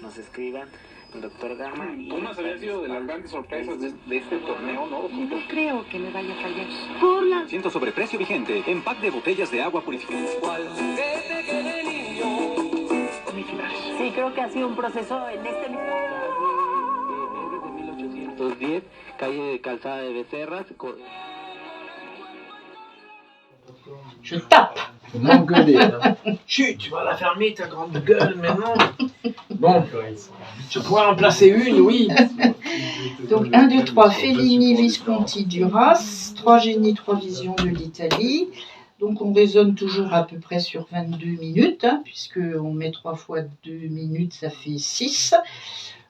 nos escriban, el doctor Gama. Pumas había sido de las grandes sorpresas de este torneo, ¿no? No creo que me vaya a fallar. Por la... Ciento sobreprecio vigente. Pack de botellas de agua purificada. Sí, creo que ha sido un proceso en este... Desde 1810, calle de Calzada de Becerras. Je tape. Faut m'engueuler. Hein. Chut, tu vas la fermer ta grande gueule maintenant. Bon, je pourrais en placer une, oui. Donc 1, 2, 3, Fellini, Visconti, Duras, 3 génies, 3 visions de l'Italie. Donc on raisonne toujours à peu près sur 22 minutes, hein, puisqu'on met 3 fois 2 minutes, ça fait 6.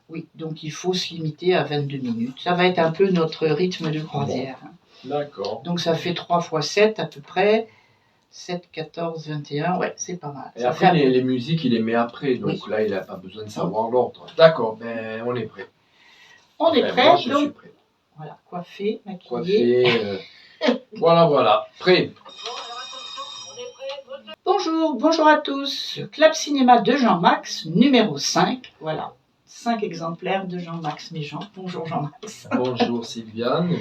Oui, donc il faut se limiter à 22 minutes. Ça va être un peu notre rythme de croisière. Hein. D'accord. Donc ça fait 3 fois 7 à peu près. 7, 14, 21, ouais, c'est pas mal. Et Ça après, fait les musiques, il les met après, donc oui. là, il n'a pas besoin de savoir l'ordre. D'accord, ben on est prêt. On est prêt, moi, je donc suis prêt. voilà, coiffé, maquillé. Coiffé, voilà, prêt. Bonjour à tous. Club Cinéma de Jean-Max, numéro 5. Voilà, 5 exemplaires de Jean-Max Méjean. Bonjour Jean-Max. Bonjour Sylviane.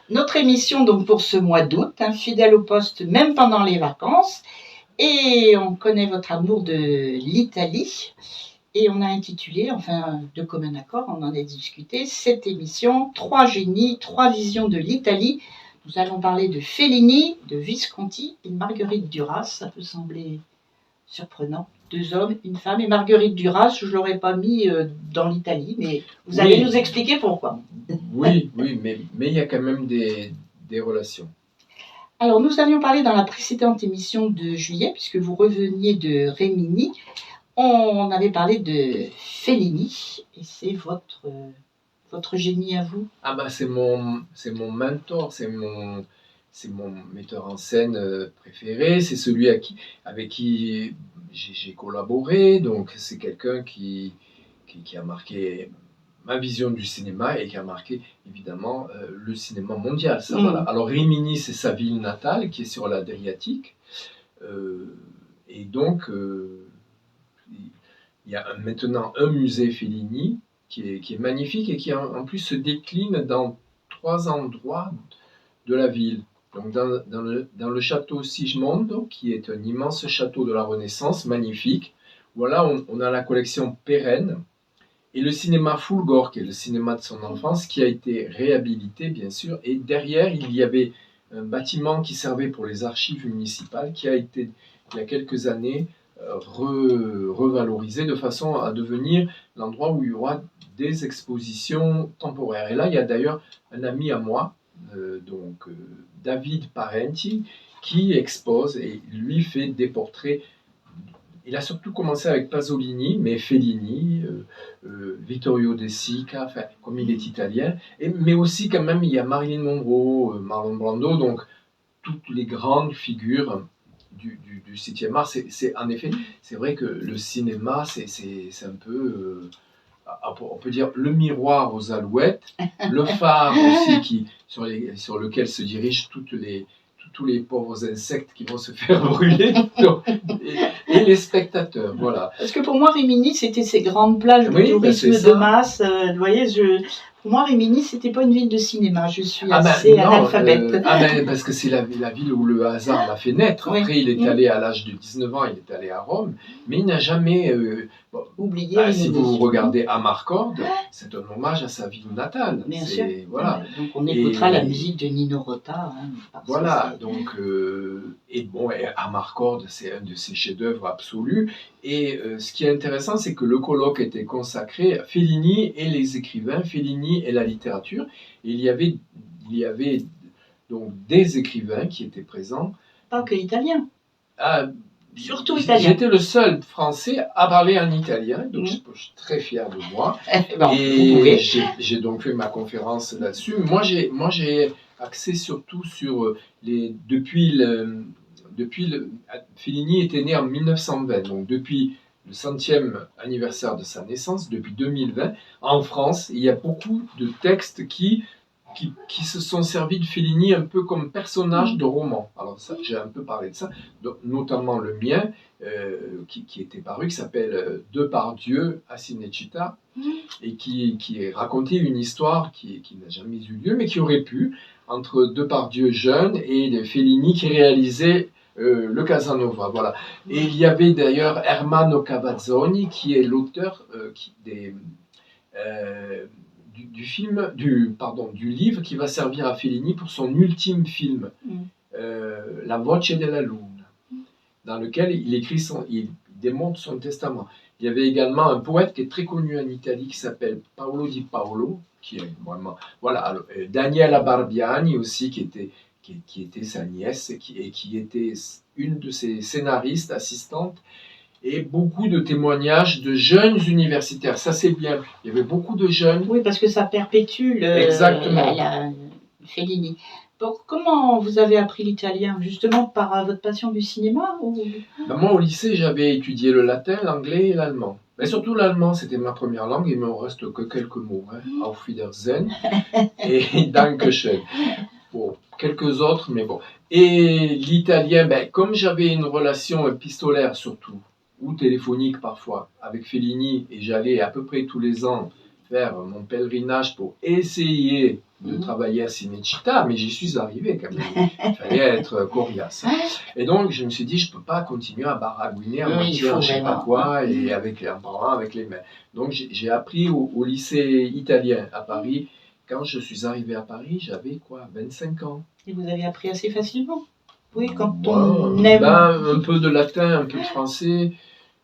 Notre émission donc pour ce mois d'août, hein, fidèle au poste même pendant les vacances. Et on connaît votre amour de l'Italie. Et on a intitulé, enfin de commun accord, on en a discuté, cette émission 3 génies, 3 visions de l'Italie. Nous allons parler de Fellini, de Visconti et de Marguerite Duras. Ça peut sembler surprenant. 2 hommes, une femme. Et Marguerite Duras, je ne l'aurais pas mis dans l'Italie, mais vous allez nous expliquer pourquoi. Oui, mais il y a quand même des relations. Alors, nous avions parlé dans la précédente émission de juillet, puisque vous reveniez de Rimini. On avait parlé de Fellini, et c'est votre génie à vous. Ah bah c'est mon mentor, c'est mon metteur en scène préféré, c'est celui avec qui j'ai collaboré, donc c'est quelqu'un qui a marqué ma vision du cinéma et qui a marqué évidemment le cinéma mondial. Ça, voilà. Alors Rimini, c'est sa ville natale qui est sur l'Adriatique, et donc il y a maintenant un musée Fellini qui est magnifique et qui en plus se décline dans 3 endroits de la ville. Donc dans le château Sigismondo, qui est un immense château de la Renaissance, magnifique. Voilà, on a la collection pérenne. Et le cinéma Fulgor, qui est le cinéma de son enfance, qui a été réhabilité, bien sûr. Et derrière, il y avait un bâtiment qui servait pour les archives municipales, qui a été, il y a quelques années, revalorisé de façon à devenir l'endroit où il y aura des expositions temporaires. Et là, il y a d'ailleurs un ami à moi, David Parenti, qui expose et lui fait des portraits. Il a surtout commencé avec Pasolini, mais Fellini, Vittorio De Sica, enfin, comme il est italien, mais aussi quand même il y a Marilyn Monroe, Marlon Brando, donc toutes les grandes figures du 7e art. En effet, c'est vrai que le cinéma, c'est un peu, on peut dire, le miroir aux alouettes, le phare aussi sur lequel se dirigent tous les pauvres insectes qui vont se faire brûler, et les spectateurs, voilà. Parce que pour moi, Rimini, c'était ces grandes plages de tourisme de masse. Vous voyez, pour moi, Rimini, c'était pas une ville de cinéma. Je suis assez analphabète. Parce que c'est la ville où le hasard l'a fait naître. Après, il est allé à l'âge de 19 ans, il est allé à Rome, mais il n'a jamais oublié. Si vous regardez Amarcord, c'est un hommage à sa ville natale. Bien sûr. Voilà. Donc on écoutera la musique de Nino Rota. Voilà. Donc Amarcord, c'est un de ses chefs-d'œuvre absolus. Et ce qui est intéressant, c'est que le colloque était consacré à Fellini et les écrivains, Fellini et la littérature. Et il y avait donc des écrivains qui étaient présents. Pas que italiens. Surtout italien. J'étais le seul français à parler en italien, donc je suis très fier de moi. Et j'ai donc fait ma conférence là-dessus. Moi, j'ai axé surtout sur Fellini était né en 1920, donc depuis le 100e anniversaire de sa naissance, depuis 2020, en France, il y a beaucoup de textes qui qui se sont servis de Fellini un peu comme personnage de roman. Alors ça, j'ai un peu parlé de ça, donc, notamment le mien, qui était paru, qui s'appelle Depardieu à Cinecittà, et qui racontait une histoire qui n'a jamais eu lieu, mais qui aurait pu, entre Depardieu jeune et Fellini qui réalisait le Casanova. Voilà. Et il y avait d'ailleurs Ermanno Cavazzoni, qui est l'auteur du livre qui va servir à Fellini pour son ultime film, La Voce della Luna, dans lequel il démontre son testament. Il y avait également un poète qui est très connu en Italie qui s'appelle Paolo Di Paolo, qui est vraiment, voilà, alors, Daniela Barbiani aussi, qui était sa nièce et qui était une de ses scénaristes, assistantes, et beaucoup de témoignages de jeunes universitaires. Ça, c'est bien. Il y avait beaucoup de jeunes. Oui, parce que ça perpétue la Fellini. Donc, comment vous avez appris l'italien? Justement par votre passion du cinéma ou... Ben, moi, au lycée, j'avais étudié le latin, l'anglais et l'allemand. Mais surtout l'allemand, c'était ma première langue, et il ne me reste que quelques mots. Auf Wiedersehen et Dankeschön. Bon, quelques autres, mais bon. Et l'italien, comme j'avais une relation épistolaire surtout, ou téléphonique parfois, avec Fellini, et j'allais à peu près tous les ans faire mon pèlerinage pour essayer de travailler à Cinecittà, mais j'y suis arrivé quand même. Il fallait être coriace. Et donc, je me suis dit, je ne peux pas continuer à baragouiner, à mentir, je ne sais pas quoi, et en parlant avec les mains. Donc, j'ai appris au lycée italien à Paris. Quand je suis arrivé à Paris, j'avais 25 ans. Et vous avez appris assez facilement? Oui, quand on aime... un peu de latin, un peu de français.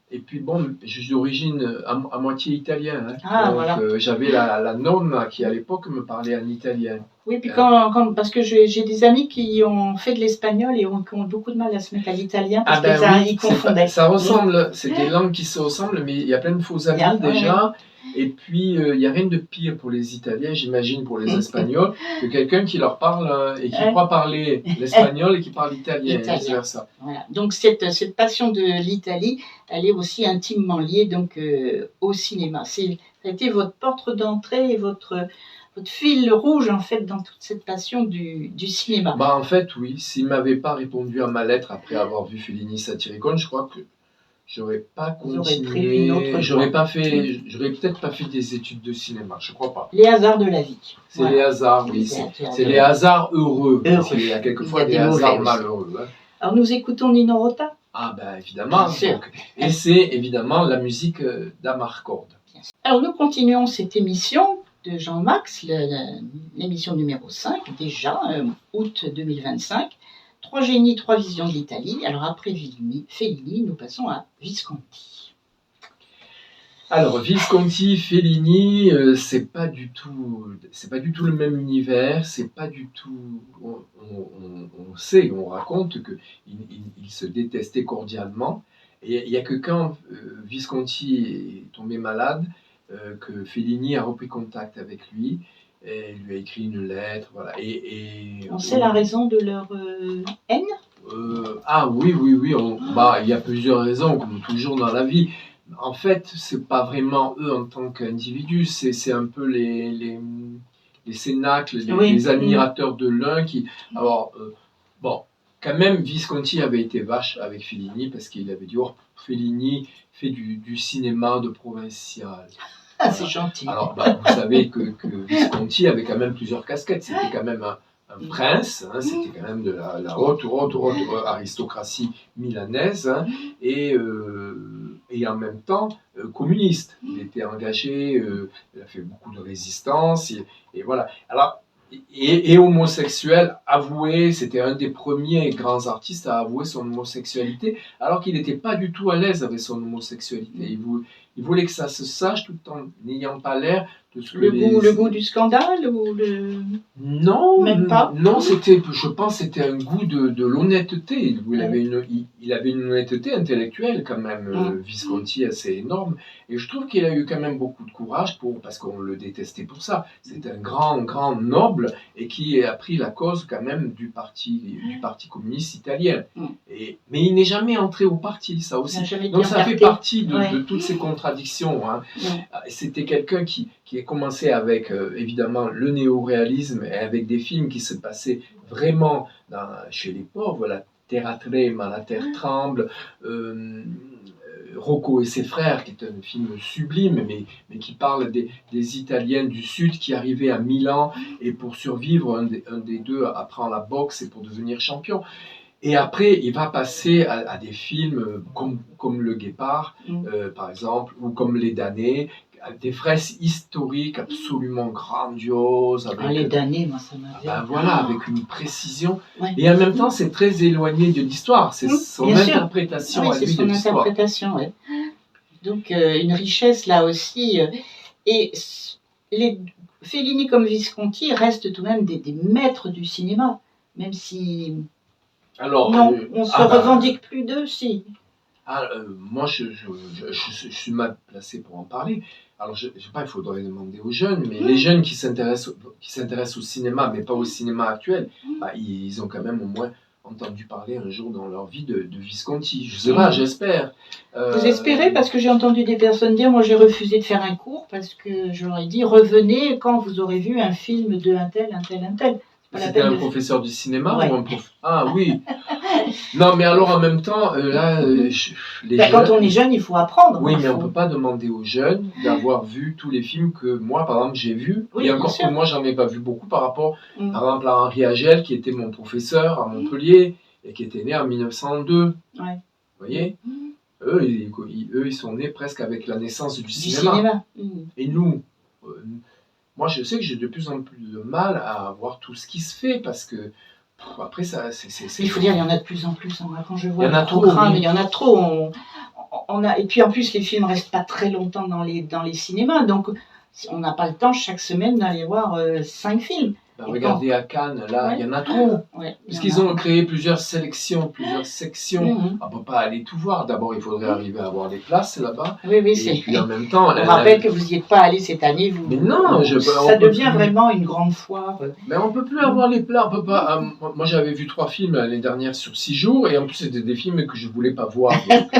Et puis bon, je suis d'origine à moitié italien. Donc, voilà. J'avais la nonna qui à l'époque me parlait en italien. Oui, puis parce que j'ai des amis qui ont fait de l'espagnol et qui ont beaucoup de mal à se mettre à l'italien parce qu'ils confondaient. Ça ressemble, c'est des langues qui se ressemblent, mais il y a plein de faux amis déjà. Et puis, il n'y a rien de pire pour les Italiens, j'imagine, pour les Espagnols, que quelqu'un qui leur parle et qui croit parler l'espagnol et qui parle italien, et vice-versa. Voilà. Donc, cette passion de l'Italie, elle est aussi intimement liée donc, au cinéma. Ça a été votre porte d'entrée et votre fil rouge, en fait, dans toute cette passion du cinéma. En fait, oui. S'il ne m'avait pas répondu à ma lettre après avoir vu Fellini Satyricon, je crois que j'aurais pas continué, j'aurais peut-être pas fait des études de cinéma, je crois pas. Les hasards de la vie. C'est les hasards, oui. C'est les hasards heureux. Il y a quelquefois des hasards malheureux. Alors nous écoutons Nino Rota. Ah évidemment. Donc, et c'est évidemment la musique d'Amarcord. Alors nous continuons cette émission de Jean-Max, l'émission numéro 5, déjà, août 2025. 3 génies, 3 visions de l'Italie. Alors après Fellini, nous passons à Visconti. Alors Visconti, Fellini, c'est pas du tout le même univers. C'est pas du tout. On raconte que ils se détestaient cordialement. Et il y a que quand Visconti est tombé malade que Fellini a repris contact avec lui. Et il lui a écrit une lettre, voilà. On sait la raison de leur haine? Oui. Il y a plusieurs raisons, comme toujours dans la vie. En fait, c'est pas vraiment eux en tant qu'individus, c'est un peu les cénacles, les admirateurs de l'un qui. Alors, quand même, Visconti avait été vache avec Fellini parce qu'il avait dit Fellini fait du cinéma de provincial. Ah, c'est gentil. Alors, vous savez que Visconti avait quand même plusieurs casquettes. C'était quand même un prince, c'était quand même de la haute aristocratie milanaise, et en même temps communiste. Il était engagé, il a fait beaucoup de résistance, et voilà. Alors, et homosexuel, avoué, c'était un des premiers grands artistes à avouer son homosexualité, alors qu'il n'était pas du tout à l'aise avec son homosexualité. Il voulait que ça se sache tout en n'ayant pas l'air de ce que le goût du scandale ou le... Non, même pas. Non, je pense que c'était un goût de l'honnêteté. Il avait une honnêteté intellectuelle quand même, Visconti assez énorme. Et je trouve qu'il a eu quand même beaucoup de courage parce qu'on le détestait pour ça. C'est un grand noble et qui a pris la cause quand même du parti communiste italien. Mais il n'est jamais entré au parti, ça aussi. Donc ça fait partie de toutes ces contradictions. C'était quelqu'un qui commencé avec évidemment le néo-réalisme et avec des films qui se passaient vraiment chez les pauvres, La Terre trema, La Terre tremble, Rocco et ses frères, qui est un film sublime, mais qui parle des Italiens du Sud qui arrivaient à Milan, et pour survivre, un des deux apprend la boxe et pour devenir champion. Et après, il va passer à des films comme Le Guépard, par exemple, ou comme Les Damnés, des fresques historiques absolument grandioses. Avec, Les damnés, moi ça m'avait... voilà, avec une précision. Ouais. Et en même temps, c'est très éloigné de l'histoire. C'est son interprétation à lui de l'histoire. C'est son interprétation, oui. Donc, une richesse là aussi. Et Fellini comme Visconti restent tout de même des maîtres du cinéma, même si... Alors, on se revendique plus d'eux, si. Moi, je suis mal placé pour en parler. Alors, je sais pas, il faudrait demander aux jeunes, mais les jeunes qui s'intéressent au cinéma, mais pas au cinéma actuel, ils ont quand même au moins entendu parler un jour dans leur vie de Visconti. Je sais pas, j'espère. Vous espérez? Parce que j'ai entendu des personnes dire, moi j'ai refusé de faire un cours parce que je leur ai dit, revenez quand vous aurez vu un film de un tel. C'était un professeur du cinéma ou un prof? Ah oui. Non, mais alors en même temps, là, les jeunes... Quand on est jeune, il faut apprendre. Oui, mais on ne peut pas demander aux jeunes d'avoir vu tous les films que moi, par exemple, j'ai vus. Oui, et encore que moi, j'en ai pas vu beaucoup par rapport, par exemple, à Henri Agel, qui était mon professeur à Montpellier et qui était né en 1902. Ouais. Vous voyez, eux, ils sont nés presque avec la naissance du cinéma. Et nous... moi, je sais que j'ai de plus en plus de mal à voir tout ce qui se fait parce que après ça, il faut dire, il y en a de plus en plus. Moi, quand je vois il y en a trop, il y en a trop. Et puis en plus, les films restent pas très longtemps dans les cinémas, donc on n'a pas le temps chaque semaine d'aller voir 5 films. Regardez à Cannes, là, il y en a trop. Parce qu'ils ont créé plusieurs sections. On ne peut pas aller tout voir. D'abord, il faudrait arriver à avoir des places là-bas. Oui, et puis en même temps... On rappelle que vous n'y êtes pas allé cette année. Mais non, ça devient vraiment une grande foire. Mais on ne peut plus avoir les places. On peut pas, moi, j'avais vu 3 films l'année dernière sur 6 jours. Et en plus, c'était des films que je ne voulais pas voir. Donc,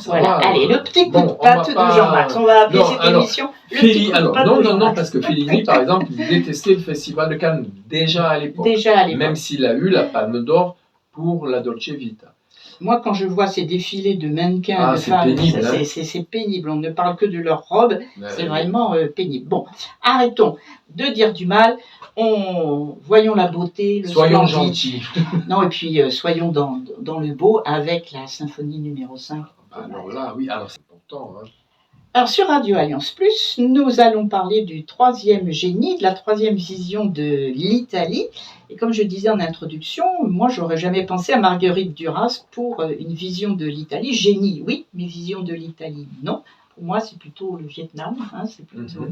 voilà. Allez, le petit coup de patte de Jean-Max. On va appeler cette émission... Non, parce que Fellini, par exemple, il détestait le Festival de Cannes déjà à l'époque. Même s'il a eu la Palme d'Or pour la Dolce Vita. Moi, quand je vois ces défilés de mannequins, de femmes, c'est pénible. On ne parle que de leurs robes. C'est vraiment pénible. Bon, arrêtons de dire du mal. Voyons la beauté, le soyons gentils. Non, et puis soyons dans le beau avec la symphonie numéro 5. Alors là, oui, alors c'est important. Alors sur Radio Alliance Plus, nous allons parler du 3e génie, de la 3e vision de l'Italie. Et comme je disais en introduction, moi j'aurais jamais pensé à Marguerite Duras pour une vision de l'Italie. Génie, oui, mais vision de l'Italie, non. Pour moi, c'est plutôt le Vietnam. C'est plutôt...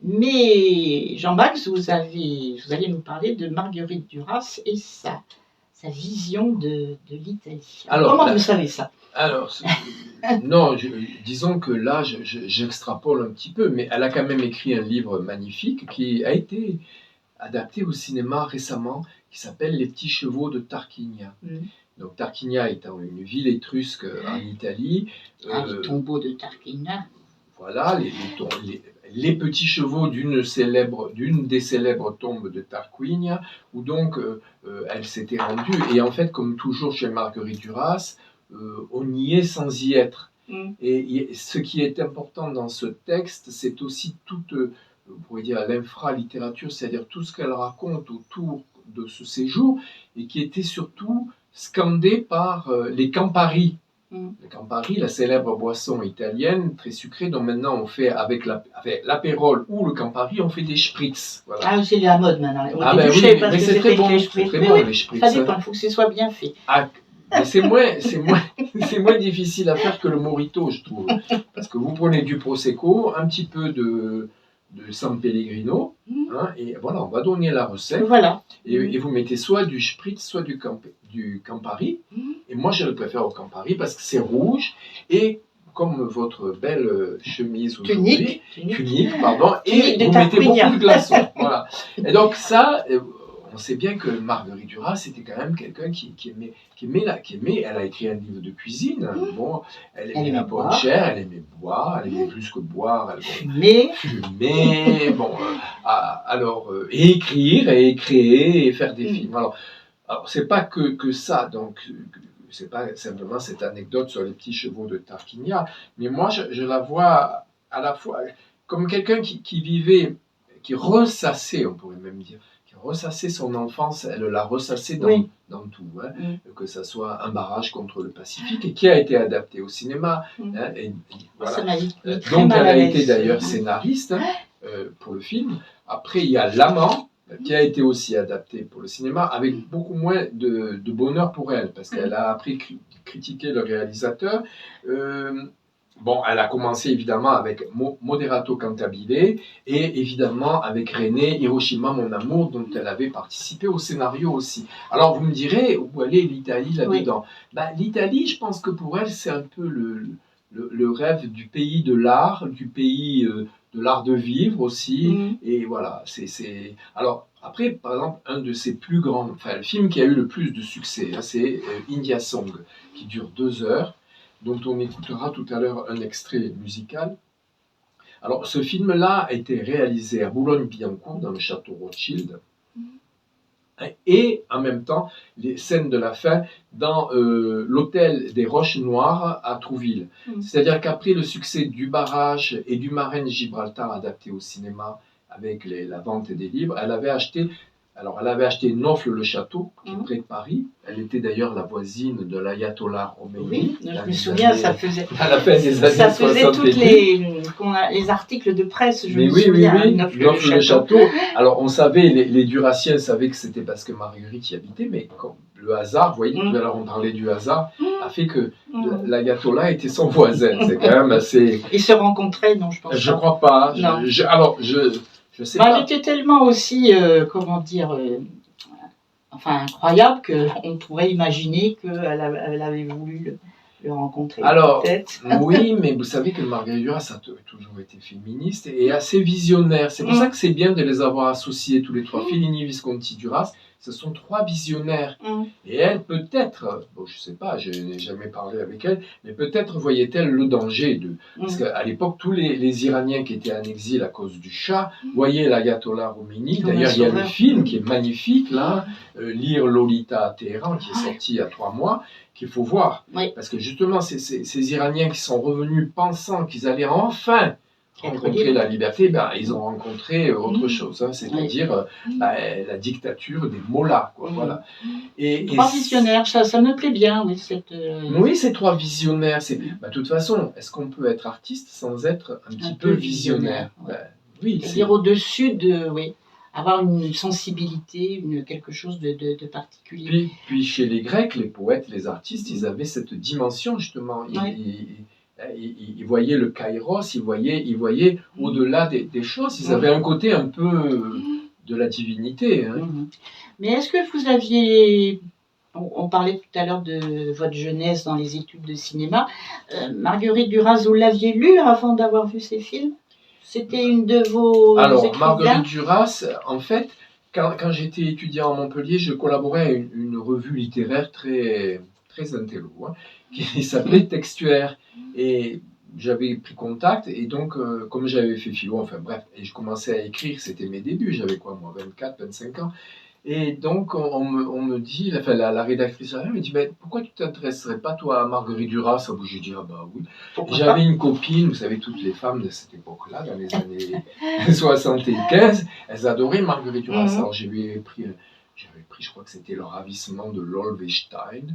Mais Jean-Max, vous allez nous parler de Marguerite Duras et sa vision de l'Italie. Comment vous savez ça? Alors, non, disons que là, j'extrapole un petit peu, mais elle a quand même écrit un livre magnifique qui a été adapté au cinéma récemment, qui s'appelle Les petits chevaux de Tarquinia. Donc Tarquinia étant une ville étrusque en Italie. Les tombeaux de Tarquinia. Voilà, les petits chevaux d'une des célèbres tombes de Tarquinia, où donc elle s'était rendue. Et en fait, comme toujours chez Marguerite Duras, on y est sans y être. Et ce qui est important dans ce texte, c'est aussi toute, on pourrait dire, l'infra-littérature, c'est-à-dire tout ce qu'elle raconte autour de ce séjour, et qui était surtout scandé par les Campari. Le Campari, la célèbre boisson italienne, très sucrée, dont maintenant on fait avec l'apérole ou le Campari, on fait des spritz. Voilà. Ah, c'est la mode maintenant. Mais c'est très bon, les spritz. Ça dépend, il faut que ce soit bien fait. Mais c'est moins difficile à faire que le Morito, je trouve. Parce que vous prenez du Prosecco, un petit peu de San Pellegrino, et voilà, on va donner la recette. Voilà. Et vous mettez soit du Spritz, soit du Campari. Et moi, je le préfère au Campari parce que c'est rouge, et comme votre belle chemise aujourd'hui, tunique, pardon, et vous mettez beaucoup de glaçons. Voilà. Et donc ça... on sait bien que Marguerite Duras, c'était quand même quelqu'un qui aimait, elle a écrit un livre de cuisine, bon, elle aimait la bonne chair, elle aimait boire, elle aimait plus que boire, elle fumer, bon, alors, et écrire, et créer, et faire des films. Alors c'est pas que ça, donc, c'est pas simplement cette anecdote sur les petits chevaux de Tarquinia, mais moi, je la vois à la fois comme quelqu'un qui vivait, qui ressassait, on pourrait même dire, qui ressassait son enfance, elle l'a ressassée dans tout, hein, que ça soit Un barrage contre le Pacifique, et qui a été adapté au cinéma. Hein, et voilà. Donc elle a été d'ailleurs scénariste pour le film. Après, il y a L'Amant, qui a été aussi adapté pour le cinéma, avec beaucoup moins de bonheur pour elle, parce qu'elle a appris critiquer le réalisateur. Bon, elle a commencé évidemment avec Moderato Cantabile et évidemment avec René, Hiroshima mon amour, dont elle avait participé au scénario aussi. Alors vous me direz, où elle est l'Italie là-dedans? L'Italie, je pense que pour elle, c'est un peu le rêve du pays de l'art, du pays de l'art de vivre aussi. Et voilà, c'est... Alors après, par exemple, un de ses plus grands... Enfin, le film qui a eu le plus de succès, hein, c'est India Song, qui dure 2 heures, dont on écoutera tout à l'heure un extrait musical. Alors, ce film-là a été réalisé à Boulogne-Billancourt, dans le château Rothschild, et en même temps, les scènes de la fin dans l'hôtel des Roches Noires à Trouville. C'est-à-dire qu'après le succès du barrage et du Marin de Gibraltar adapté au cinéma avec la vente des livres, elle avait acheté Nofle-le-Château, qui est près de Paris. Elle était d'ailleurs la voisine de l'ayatollah Khomeini. Oui, je me souviens, ça faisait... À la fin des années 60. Ça faisait tous les articles de presse, je me souviens. Nofle-le-Château. Alors, on savait, les Duraciens savaient que c'était parce que Marguerite y habitait, mais comme le hasard, vous voyez, tout à l'heure on parlait du hasard, a fait que l'ayatollah était son voisin. C'est quand même assez... Ils se rencontraient, non, je pense pas. Je crois pas. Je sais pas. Elle était tellement aussi, incroyable qu'on pourrait imaginer qu'elle avait voulu le rencontrer. Alors, oui, mais vous savez que Marguerite Duras a toujours été féministe et assez visionnaire. C'est pour ça que c'est bien de les avoir associés tous les trois. Fellini, Visconti, Duras, ce sont 3 visionnaires. Et elle, peut-être, bon, je ne sais pas, je n'ai jamais parlé avec elle, mais peut-être voyait-elle le danger de... Parce qu'à l'époque, tous les Iraniens qui étaient en exil à cause du Shah voyaient l'ayatollah Khomeini. D'ailleurs, il y a le film qui est magnifique, là, Lire Lolita à Téhéran, qui est sorti il y a 3 mois, qu'il faut voir. Parce que justement, ces Iraniens qui sont revenus pensant qu'ils allaient enfin rencontrer la liberté, ils ont rencontré autre chose, hein, c'est-à-dire la dictature des mollahs. Voilà. Et 3 visionnaires, ça me plaît bien. Oui, ces 3 visionnaires. De toute façon, est-ce qu'on peut être artiste sans être un petit peu visionnaire? Oui, c'est-à-dire au-dessus de... avoir une sensibilité, quelque chose de particulier. Puis chez les Grecs, les poètes, les artistes, ils avaient cette dimension justement. Ils voyaient le kairos, ils voyaient au-delà des choses. Ils avaient un côté un peu de la divinité. Hein. Mais est-ce que vous aviez... On parlait tout à l'heure de votre jeunesse dans les études de cinéma. Marguerite Duras, vous l'aviez lu avant d'avoir vu ces films? C'était une de vos écrivains? Marguerite Duras, en fait, quand j'étais étudiant à Montpellier, je collaborais à une revue littéraire très, très intello, qui s'appelait Textuaire. Et j'avais pris contact, et donc, comme j'avais fait philo, et je commençais à écrire, c'était mes débuts, j'avais 24, 25 ans. Et donc, on me dit, la rédactrice me dit, pourquoi tu ne t'intéresserais pas, toi, à Marguerite Duras? J'ai dit, oui. J'avais une copine, vous savez, toutes les femmes de cette époque-là, dans les années 75, elles adoraient Marguerite Duras. Alors, j'avais pris, je crois que c'était Le ravissement de Lolwestein.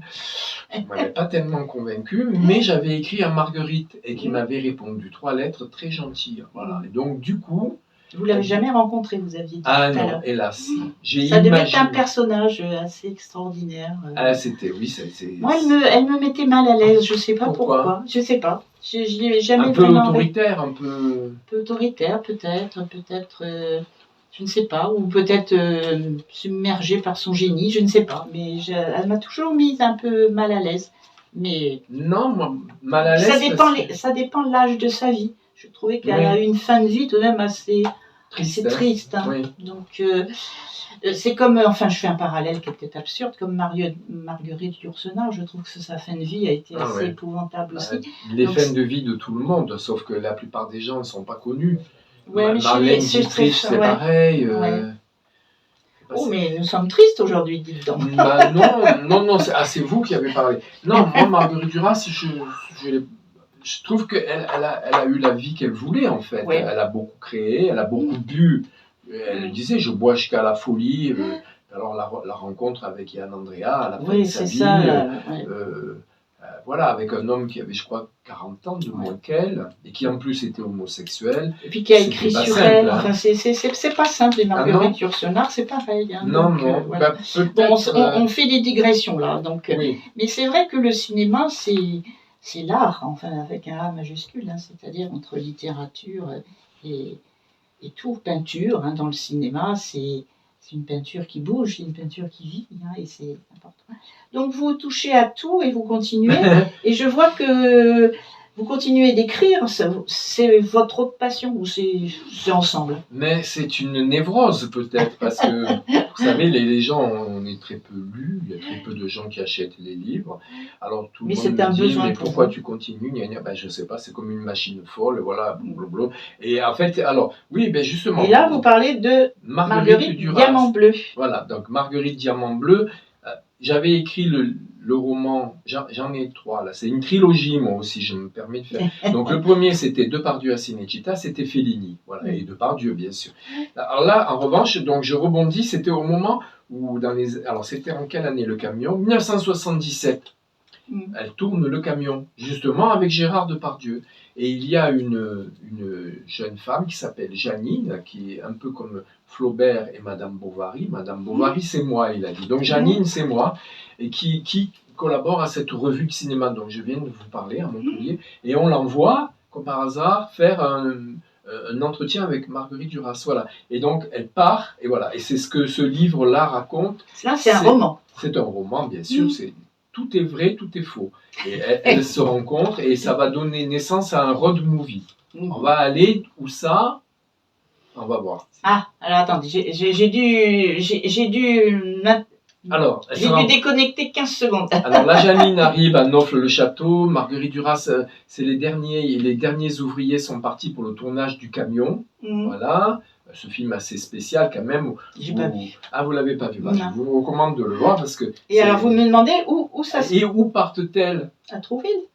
Ça ne m'avait pas tellement convaincu, mais j'avais écrit à Marguerite, et qui m'avait répondu 3 lettres très gentilles. Voilà. Et donc, du coup... Vous ne l'avez jamais rencontré, vous aviez dit tout à l'heure. Non, hélas. Ça devait être un personnage assez extraordinaire. Moi, elle me mettait mal à l'aise, je ne sais pas pourquoi. Je ne sais pas. J'ai jamais un peu autoritaire, un peu... autoritaire, peut-être, je ne sais pas, ou peut-être submergée par son génie, je ne sais pas. Mais elle m'a toujours mise un peu mal à l'aise. Mais non, moi, mal à l'aise... Ça dépend de l'âge de sa vie. Je trouvais qu'elle a eu une fin de vie tout de même triste. C'est triste. Hein. Oui. Donc, c'est comme, enfin, je fais un parallèle qui est peut-être absurde, comme Marguerite Yourcenar, je trouve que sa fin de vie a été assez épouvantable aussi. Les Donc, fins de vie de tout le monde, sauf que la plupart des gens ne sont pas connus. ouais, mais Marlène Dietrich, c'est pareil. Ouais. Oh, mais nous sommes tristes aujourd'hui, dites donc. Bah, non, c'est vous qui avez parlé. Non, moi, Marguerite Duras, je trouve qu'elle a eu la vie qu'elle voulait, en fait. Ouais. Elle a beaucoup créé, elle a beaucoup bu. Elle disait, je bois jusqu'à la folie. Alors, la rencontre avec Yann Andrea à la fin de sa vie. Ça, voilà, avec un homme qui avait, je crois, 40 ans de moins qu'elle, et qui en plus était homosexuel. Et puis qui a écrit sur simple, elle. hein. Enfin, c'est pas simple, et Marguerite Yourcenar, c'est pareil. Hein, non, donc, non. voilà. Bon, on fait des digressions là. Donc, oui. Mais c'est vrai que le cinéma, c'est l'art, enfin, avec un A majuscule, hein, c'est-à-dire entre littérature et tout. Peinture, hein, dans le cinéma, c'est une peinture qui bouge, c'est une peinture qui vit, hein, et c'est important. Donc vous touchez à tout et vous continuez, et je vois que vous continuez d'écrire, c'est votre autre passion ou c'est ensemble? Mais c'est une névrose peut-être, parce que vous savez, les gens, on est très peu lus, il y a très peu de gens qui achètent les livres. Alors tout le monde me dit, mais pourquoi tu continues? Ben, je sais pas, c'est comme une machine folle, voilà, blablabla. Et en fait, alors, oui, ben justement. Et là, vous parlez de Marguerite Diamant Bleu. Voilà, donc Marguerite Diamant Bleu. J'avais écrit le roman, j'en ai 3 là, c'est une trilogie moi aussi, je me permets de faire. Donc le premier c'était Depardieu à Cinecittà, c'était Fellini, voilà, et Depardieu bien sûr. Alors là, en revanche, donc je rebondis, c'était au moment où alors c'était en quelle année le camion? 1977. Elle tourne le camion, justement avec Gérard Depardieu. Et il y a une jeune femme qui s'appelle Janine, qui est un peu comme Flaubert et Madame Bovary. Madame Bovary, c'est moi, il a dit. Donc Janine, c'est moi, et qui collabore à cette revue de cinéma dont je viens de vous parler à Montpellier. Et on l'envoie, comme par hasard, faire un entretien avec Marguerite Duras. Voilà. Et donc elle part, et voilà. Et c'est ce que ce livre-là raconte. Là, c'est un roman. C'est un roman, bien sûr. Tout est vrai, tout est faux. Et elles se rencontrent et ça va donner naissance à un road movie. On va aller où ça? On va voir. Ah, alors attendez, j'ai dû déconnecter 15 secondes. Alors la Janine arrive à Nofles-le-Château. Marguerite Duras, c'est les derniers ouvriers sont partis pour le tournage du camion. Voilà. Ce film assez spécial quand même. J'ai pas vu. Ah, vous l'avez pas vu. Bah, je vous recommande de le voir parce que. Et alors vous me demandez où ça se. Et où partent-elles? À Trouville.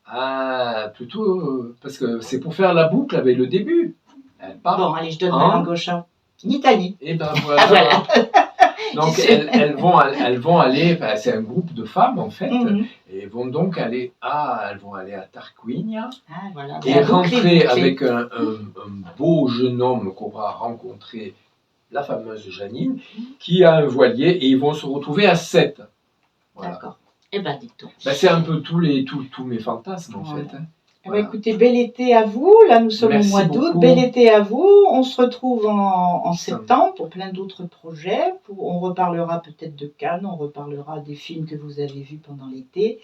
Ah, plutôt parce que c'est pour faire la boucle avec le début. Elle part. Bon, allez, je donne ma langue au chat. En Italie. Et ben voilà. Voilà. Donc elles vont aller. Enfin, c'est un groupe de femmes en fait, et vont donc aller à Tarquinia. Ah, voilà. Et rentrer avec un beau jeune homme qu'on va rencontrer, la fameuse Janine, qui a un voilier, et ils vont se retrouver à 7. Voilà. D'accord. Eh ben, dites-donc. Ben, c'est un peu tous mes fantasmes en fait. Hein. Voilà. Écoutez, bel été à vous. Là, nous sommes au mois d'août. Bel été à vous. On se retrouve en septembre pour plein d'autres projets. On reparlera peut-être de Cannes, on reparlera des films que vous avez vus pendant l'été.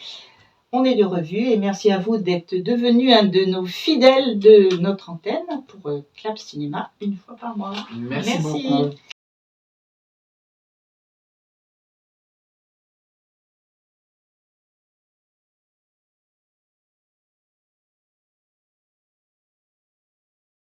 On est de revue et merci à vous d'être devenu un de nos fidèles de notre antenne pour Clap Cinéma une fois par mois. Merci beaucoup.